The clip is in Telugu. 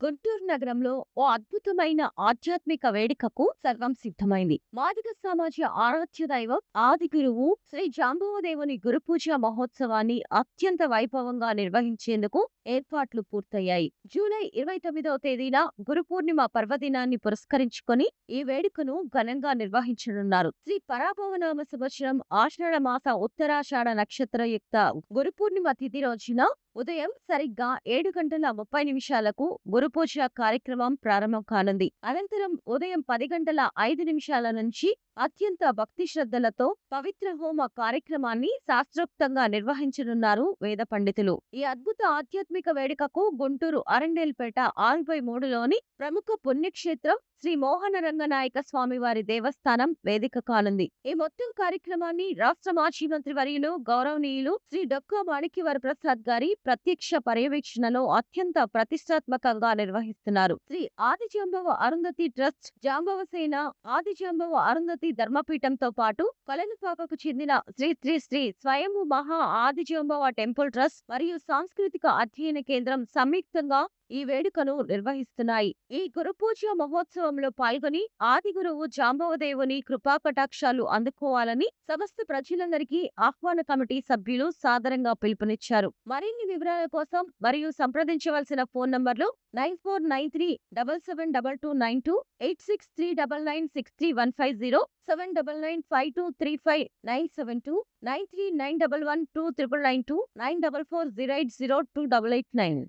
గుంటూరు నగరంలో ఓ అద్భుతమైన ఆధ్యాత్మిక వేడుకకు సర్వం సిద్ధమైంది. మాదిగ సమాజ ఆరాధ్య దైవం ఆది గురువు శ్రీ జాంబవదేవుని గురుపూజ మహోత్సవాన్ని అత్యంత వైభవంగా నిర్వహించేందుకు ఏర్పాట్లు పూర్తయ్యాయి. జూలై 29వ తేదీన గురు పూర్ణిమ పర్వదినాన్ని పురస్కరించుకొని ఈ వేడుకను ఘనంగా నిర్వహించనున్నారు. శ్రీ పరాభవనామ సంవత్సరం ఆషాఢ మాస ఉత్తరాషాఢ నక్షత్రయుక్త గురు పూర్ణిమ తిథి రోజున ఉదయం సరిగ్గా 7 గంటల 30 నిమిషాలకు గురుపూజ కార్యక్రమం ప్రారంభం కానుంది. అనంతరం ఉదయం 10 గంటల 5 నిమిషాల నుంచి అత్యంత భక్తి శ్రద్ధలతో పవిత్ర హోమ కార్యక్రమాన్ని శాస్త్రోక్తంగా నిర్వహించనున్నారు వేద పండితులు. ఈ అద్భుత ఆధ్యాత్మిక వేడుకకు గుంటూరు అరండేల్పేట 6/3లోని ప్రముఖ పుణ్యక్షేత్రం శ్రీ మోహన రంగనాయక స్వామివారి దేవస్థానం వేదిక కానుంది. ఈ మొత్తం కార్యక్రమాన్ని రాష్ట్ర మాజీ మంత్రి వర్యులు గౌరవనీయులు శ్రీ డొక్కా మాణిక్యవర ప్రసాద్ గారి ప్రత్యక్ష పర్యవేక్షణలో అత్యంత ప్రతిష్టాత్మకంగా నిర్వహిస్తున్నారు. శ్రీ ఆదిజాంబవ అరుంధతి ట్రస్ట్, జాంబవసేన ఆదిజాంబవ అరుంధతి ధర్మపీఠంతో పాటు కొలనుపాకకు చెందిన శ్రీ శ్రీ శ్రీ స్వయంభు మహా ఆదిజాంబవ టెంపుల్ ట్రస్ట్ మరియు సాంస్కృతిక అధ్యయన కేంద్రం సంయుక్తంగా ఈ వేడుకను నిర్వహిస్తున్నాయి. ఈ గురుపూజ మహోత్సవంలో పాల్గొని ఆది గురువు జాంబవదేవుని కృపాకటాక్షాలు అందుకోవాలని సమస్త ప్రజలందరికీ ఆహ్వాన కమిటీ సభ్యులు సాదరంగా పిలుపునిచ్చారు. మరిన్ని వివరాల కోసం మరియు సంప్రదించవలసిన ఫోన్ నంబర్లు 9493772292, 8639963150, 7995235972, 9391129992, 9440802889.